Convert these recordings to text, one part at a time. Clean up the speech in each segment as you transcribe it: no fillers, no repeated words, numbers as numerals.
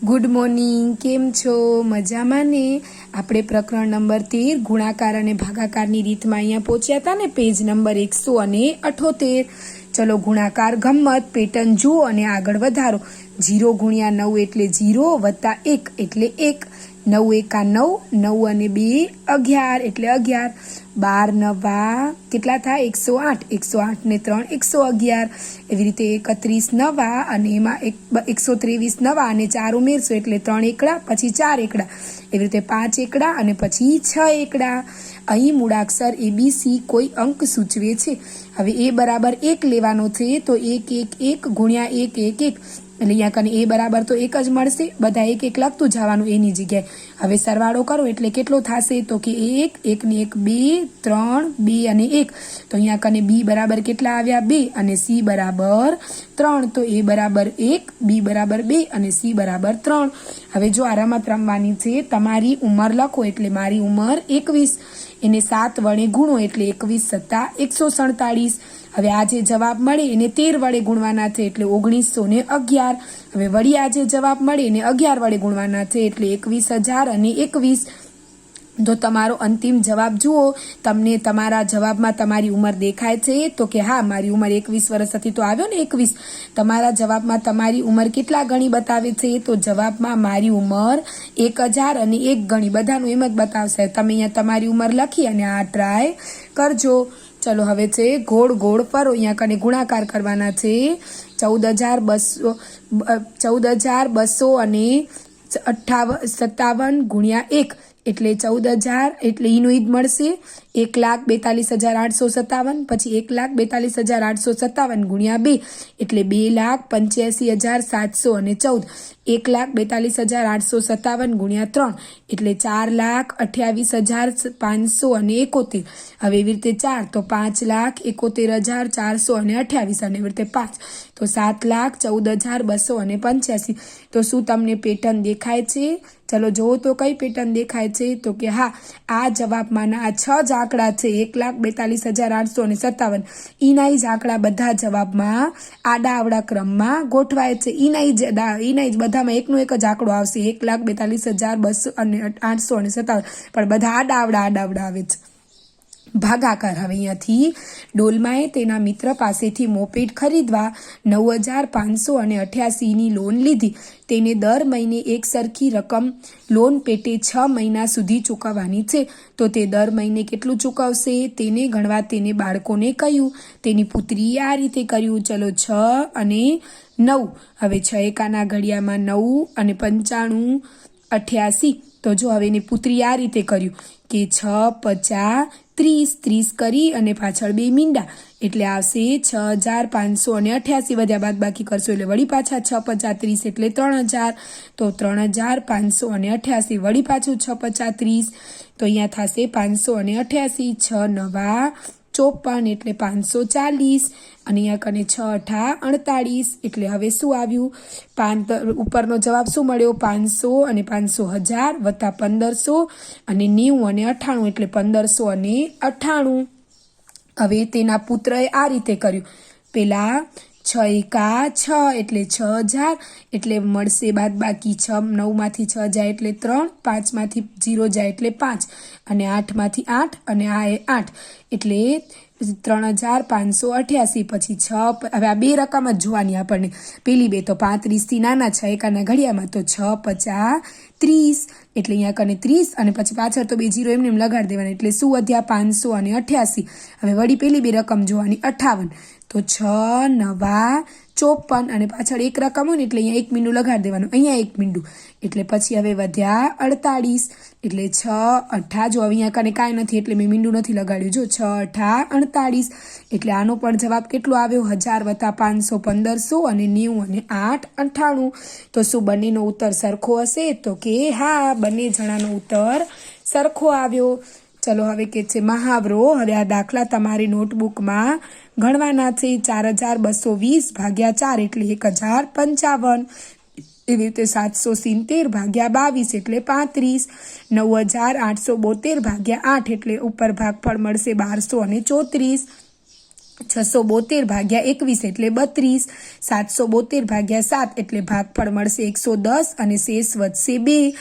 Good morning. केम छो? मजामां ने? આપણે પ્રકરણ નંબર 13 ગુણાકાર અને ભાગાકારની રીતમાં અહીંયા પહોંચ્યા હતા ને, પેજ નંબર 178। ચલો ગુણાકાર ગમ્મત પેટર્ન જુઓ અને આગળ વધારો। 0 ગુણ્યા 9 એટલે 0 વત્તા 1 એટલે 1। 9 એકા 9, 9 અને 2 11 એટલે 11। 12 નવા કેટલા થાય? 108, 108 ને 3 111। એવી રીતે 31 નવા અને એમાં 123 નવા અને 4 ઉમેરશો એટલે 3 એકડા, પછી 4 એકડા, એવી રીતે 5 એકડા અને પછી 6 એકડા। અહીં મૂળાક્ષર ABC કોઈ અંક સૂચવે છે। હવે એ બરાબર 1 લેવાનો છે તો 1 1 1 ગુણ્યા 1 1 1 એટલે અહીંયા કને એ બરાબર તો 1 જ મળશે। બધા 1 1 લખતું જવાનું એની જગ્યાએ। હવે સરવાળો કરો એટલે કેટલો થશે? તો કે 1 1 ને 1 2 3 2 અને 1। તો અહીંયા કને B બરાબર કેટલા આવ્યા? 2 અને C બરાબર 3। તો A બરાબર 1, B બરાબર 2 અને C બરાબર 3। હવે જો આ રમત રમવાની છે, તમારી ઉંમર લખો એટલે મારી ઉંમર 21, એને 7 વડે ગુણો એટલે 21 + 147। હવે આ જે જવાબ મળે એને 13 વડે ગુણવાના છે એટલે 1911। હવે વળી આ જે જવાબ મળે એને 11 વડે ગુણવાના છે એટલે 21021। તો તમારો અંતિમ જવાબ જુઓ। તમને તમારા જવાબમાં તમારી ઉંમર દેખાય છે? તો કે હા, મારી ઉંમર 21 વર્ષ હતી તો આવ્યો ને 21। તમારા જવાબમાં તમારી ઉંમર કેટલા ગણી બતાવે છે? તો જવાબમાં મારી ઉંમર 1001 ગણી, બધાનું એમ જ બતાવશે। તમે અહીંયા તમારી ઉંમર લખી અને આ ટ્રાય કરજો। ચલો હવે છે ગોળ ગોળ ફરો। અહીંયા કને ગુણાકાર કરવાના છે। 14200 અને 57 ગુણ્યા 1 એટલે 14000 એટલે ઈનો ઈદ મળશે 1,42,857। પછી 1,42,857 ગુણ્યા 2 એટલે 2,85,714। 1,42,857 ગુણ્યા 3 એટલે 4,28,571। હવે એવી રીતે 4 તો 5,71,428 અને એવી રીતે 5 તો 7,14,285। તો શું તમને પેટર્ન દેખાય છે? ચલો જોવો તો કઈ પેટર્ન દેખાય છે? તો કે હા, આ જવાબમાંના આ 6 જ આંકડા છે 1,42,857, એના જ આંકડા બધા જવાબમાં આડા આવડા ક્રમમાં ગોઠવાય છે। એના જ બધામાં એકનો એક જ આંકડો આવશે 1,42,857, પણ બધા આડા આવડા આવે છે। ભાગાકાર। હવે અહીંયાથી ડોલમાએ તેના મિત્ર પાસેથી મોપેડ ખરીદવા 9,588ની લોન લીધી। તેને દર મહિને એક સરખી રકમ લોન પેટે 6 મહિના સુધી ચૂકવવાની છે। તો તે દર મહિને કેટલું ચૂકવશે તેને ગણવા તેને બાળકોને કહ્યું। તેની પુત્રીએ આ રીતે કર્યું। ચલો 6 અને 9। હવે 6 એકાના ઘડિયામાં 9 અને 95 88। તો જો હવે એની પુત્રીએ આ રીતે કર્યું કે 6 50 30 કરી અને પાછળ 2 મીંડા એટલે આવશે 6,588। વધ્યા બાદ બાકી કરશો એટલે વળી પાછા 6 50 30 એટલે 3,000। તો 3,588 વળી પાછું 6 50 30 તો અહીંયા થશે 588। 6 નવા 54 એટલે 540 અને અહીંયા કને 6 અઠા 48 એટલે હવે શું આવ્યું? ઉપરનો જવાબ શું મળ્યો? 500 અને 500,000 વત્તા 1500 અને 90 અને 98 એટલે 1598। હવે તેના પુત્રએ આ રીતે કર્યું। પેલા 6 એકા 6 એટલે 6,000 એટલે મળશે બાદ બાકી 6 9માંથી 6 જાય એટલે 3, 5માંથી 0 જાય એટલે 5 અને 8માંથી 8 અને આ 8 એટલે 3,588। પછી 6 હવે આ બે રકમ જ જોવાની આપણને। પેલી બે તો 35થી નાના 6 એકાના ઘડિયામાં તો 6 50 30 એટલે અહીંયા કને 30 અને પછી પાછળ તો 2 0 એમને લગાડી દેવાના એટલે શું વધ્યા? 588। હવે વળી પેલી બે રકમ જોવાની 58 તો 6 નવા 54 અને પાછળ એક રકમ હોય ને એટલે અહીંયા 1 મીંડું લગાડી દેવાનું, અહીંયા 1 મીંડું એટલે પછી હવે વધ્યા 48 એટલે 6 અઠા જો હવે અહીંયા કને કાંઈ નથી એટલે મેં મીંડું નથી લગાડ્યું। જો 6 અઠા 48 એટલે આનો પણ જવાબ કેટલો આવ્યો? 1000 વત્તા 500 1500 અને 90 અને 8 98। તો શું બંનેનો ઉત્તર સરખો હશે? તો કે હા, બંને જણાનો ઉત્તર સરખો આવ્યો। ચલો હવે કે છે મહાવરો। હવે આ દાખલા તમારી નોટબુકમાં ગણવાના છે। 4,220 ભાગ્યા 4 એટલે 1,055। એવી રીતે 770 ભાગ્યા 22 એટલે 35। 9,872 ભાગ્યા 8 એટલે ઉપર ભાગફળ મળશે 1234। 672 ભાગ્યા 21 એટલે 32, 772 ભાગ્યા 7 એટલે ભાગફળ મળશે 110 અને શેષ વધશે 2,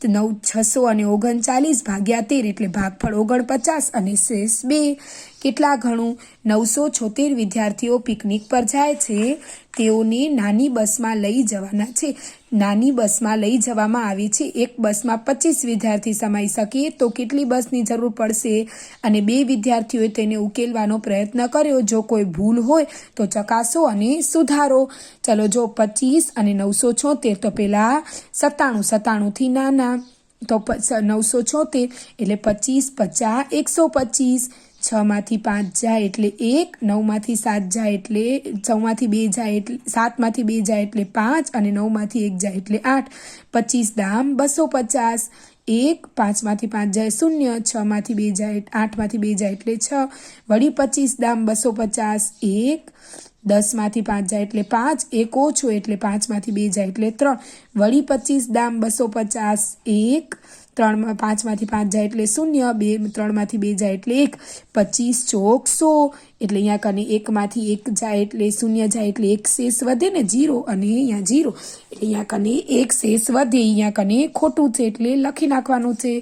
639 ભાગ્યા 13 એટલે ભાગફળ 49 અને શેષ 2. કેટલા ઘણું? 976 વિદ્યાર્થીઓ પિકનિક પર જાય છે. તેઓને નાની બસમાં લઈ જવાના છે. નાની બસમાં લઈ જવામાં આવે છે. એક બસમાં 25 વિદ્યાર્થી સમાઈ શકે તો કેટલી બસની જરૂર પડશે? અને 2 વિદ્યાર્થીઓએ તેને ઉકેલવાનો પ્રયત્ન કર્યો. જો કોઈ ભૂલ હોય તો ચકાસો અને સુધારો. ચલો જો 25 અને 976 તો પેલા 97 થી નાના તો 976 એટલે 25 50 125. 6 માંથી 5 જાય એટલે 1, 9 માંથી 7 જાય એટલે 6 માંથી 2 જાય એટલે 7 માંથી 2 જાય એટલે 5 અને 9 માંથી 1 જાય એટલે 8. 25 દામ 250. 1, 5 માંથી 5 જાય 0, 6 માંથી 2 જાય 8 માંથી 2 જાય એટલે 6. વળી 25 દામ 250. 1, 10 માંથી 5 જાય એટલે 5, 1 ઓછો એટલે 5 માંથી 2 જાય એટલે 3. વળી 25 દામ 250. 1, 3 5 માંથી 5 જાય એટલે 0, 2 3 માંથી 2 જાય એટલે 1. 25 ચોક 100 એટલે અહીંયા કને 1 માંથી 1 જાય એટલે 0 જાય એટલે 1 શેષ વધે ને 0 અને અહીંયા 0 એટલે અહીંયા કને 1 શેષ વધે. અહીંયા કને ખોટું છે એટલે લખી નાખવાનું છે.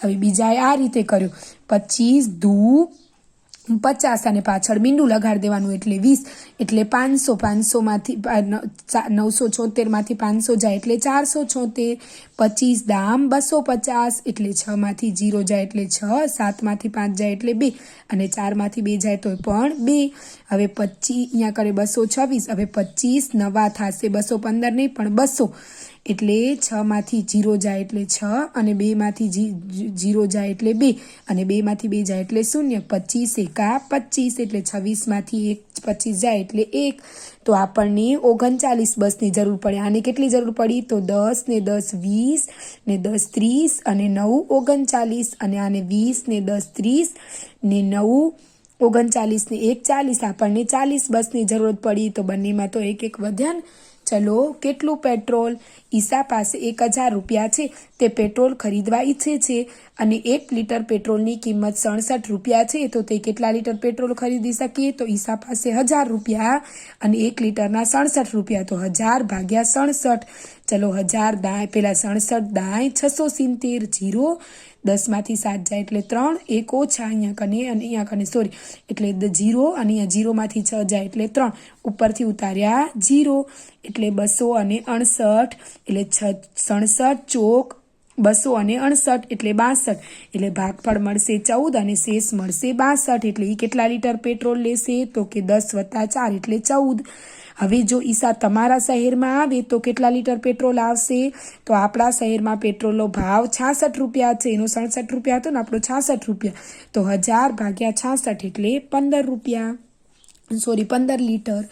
હવે બીજાએ આ રીતે કર્યું. 25 દૂ 50 અને પાછળ મીંડું લગાડી દેવાનું એટલે 20 એટલે 500. 500 માંથી 976 માંથી 500 જાય એટલે 476. 25 દામ 250 એટલે 6 માંથી 0 જાય એટલે 6, 7 માંથી 5 જાય એટલે 2 અને 4 માંથી 2 જાય તો પણ 2. હવે 25 અહીંયા કરે 226. હવે 25 નવા થશે 215 નહીં પણ 200 એટલે 6 માંથી 0 જાય એટલે 6 અને 2 માંથી 0 જાય એટલે 2 અને 2 માંથી 2 જાય એટલે 0. 25 એકા 25 એટલે 26 માંથી 25 જાય એટલે 1. તો આપણને 39 બસની જરૂર પડે. આને કેટલી જરૂર પડી? તો 10 ને 10 20 ને 10 30 અને 9 39 અને આને 20 ને 10 30 ને 9 39 ને 1 40. આપણને 40 બસની જરૂરત પડી. તો બંનેમાં તો એક એક વધ્યા ને. ચલો કેટલું પેટ્રોલ? ઈસા પાસે 1000 રૂપિયા છે. તે પેટ્રોલ ખરીદવા ઈચ્છે છે અને 1 લીટર પેટ્રોલની કિંમત 67 રૂપિયા છે. તો તે કેટલા લીટર પેટ્રોલ ખરીદી શકે? તો ઈસા પાસે 1000 રૂપિયા અને 1 લીટરના 67 રૂપિયા. તો 1000 ભાગ્યા 67. ચલો 1000 દાય પેલા 67 દાય 670 0. 10 માંથી 7 જાય એટલે 3, 1 ઓછા અહીંયા કને અને અહીંયા કને સોરી એટલે 0 અને અહીંયા 0 માંથી 6 જાય એટલે 3. ઉપરથી ઉતાર્યા 0 એટલે 268 એટલે 67 ચોક 268 એટલે 62 એટલે ભાગફળ મળશે 14 અને શેષ મળશે 62. એટલે એ કેટલા લીટર પેટ્રોલ લેશે? તો કે 10 વત્તા 4 એટલે 14. હવે જો ઈસા તમારા શહેરમાં આવે તો કેટલા લીટર પેટ્રોલ આવશે? તો આપણા શહેરમાં પેટ્રોલનો ભાવ 66 રૂપિયા છે. એનો 67 રૂપિયા હતો ને આપણો 66 રૂપિયા. તો 1000 ભાગ્યા 66 એટલે 15 રૂપિયા. 15 લીટર.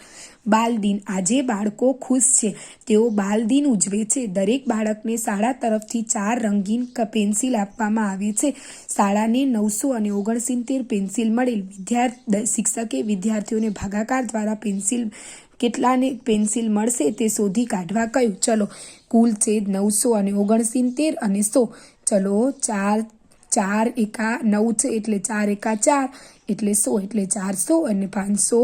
બાલદિન. આજે બાળકો ખુશ છે. તેઓ બાલદિન ઉજવે છે. દરેક બાળકને શાળા તરફથી 4 રંગીન પેન્સિલ આપવામાં આવે છે. શાળાને 969 પેન્સિલ મળેલ. શિક્ષકે વિદ્યાર્થીઓને ભાગાકાર દ્વારા કેટલાને પેન્સિલ મળશે તે શોધી કાઢવા કહ્યું. ચલો કુલ છે 969 અને 100. ચલો 4 એકા 9 છે એટલે 4 એકા 4 એટલે 100 એટલે 400 અને 500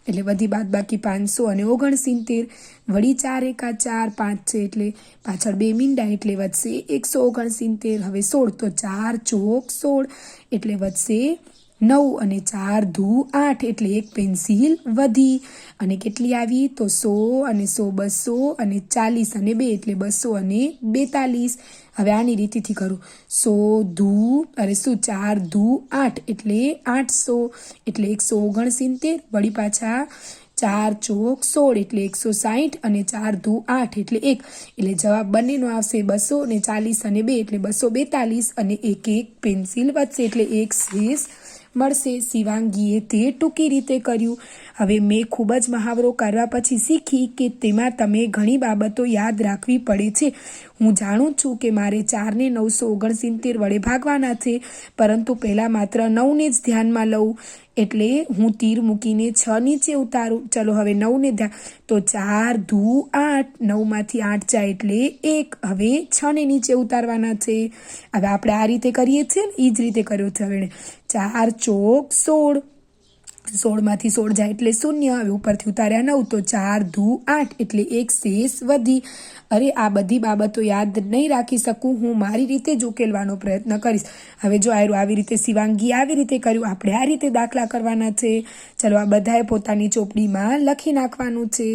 એટલે વધી બાદ બાકી 500 અને 69. વળી 4 એકા 4 5 છે એટલે પાછળ 2 મીંડા એટલે વધશે 169. હવે 16 તો 4 ચોક 16 એટલે વધશે 9 અને 4 ધૂ 8 એટલે 1 પેન્સિલ વધી. અને કેટલી આવી? તો 100 અને 100 200 અને 40 અને 2 એટલે 200 અને 42. હવે આની રીતથી કરું. 100 ધૂ અરે શું 4 ધૂ 8 એટલે 800 એટલે 169. વળી પાછા 4 ચોક 16 એટલે 160 અને 4 ધૂ 8 એટલે 1 એટલે જવાબ બંનેનો આવશે 240 અને 2 એટલે 242 અને 1 પેન્સિલ વધશે એટલે 1 શેષ મળશે. શિવાંગીએ તે ટૂંકી રીતે કર્યું. હવે મેં ખૂબ જ મહાવરો કરવા પછી શીખી કે તેમાં તમે ઘણી બાબતો યાદ રાખવી પડે છે. હું જાણું છું કે મારે 4 ને 969 વડે ભાગવાના છે, પરંતુ પહેલાં માત્ર 9ને જ ધ્યાનમાં લઉં એટલે હું તીર મૂકીને 6 નીચે ઉતારું. ચલો હવે 9ને ધ્યાન તો 4 ધૂ 8 9માંથી 8 જાય એટલે 1. હવે 6ને નીચે ઉતારવાના છે. હવે આપણે આ રીતે કરીએ છીએ ને એ જ રીતે કર્યો છે. હવે 4 ચોક 16 16માંથી 16 જાય એટલે 0. હવે ઉપરથી ઉતાર્યા 9 તો 4 દુ 8 એટલે એક શેષ વધી. અરે આ બધી બાબતો યાદ નહીં રાખી શકું, હું મારી રીતે જ ઉકેલવાનો પ્રયત્ન કરીશ. હવે જો આવી રીતે શિવાંગી આવી રીતે કર્યું, આપણે આ રીતે દાખલા કરવાના છે. ચલો આ બધાએ પોતાની ચોપડીમાં લખી નાખવાનું છે.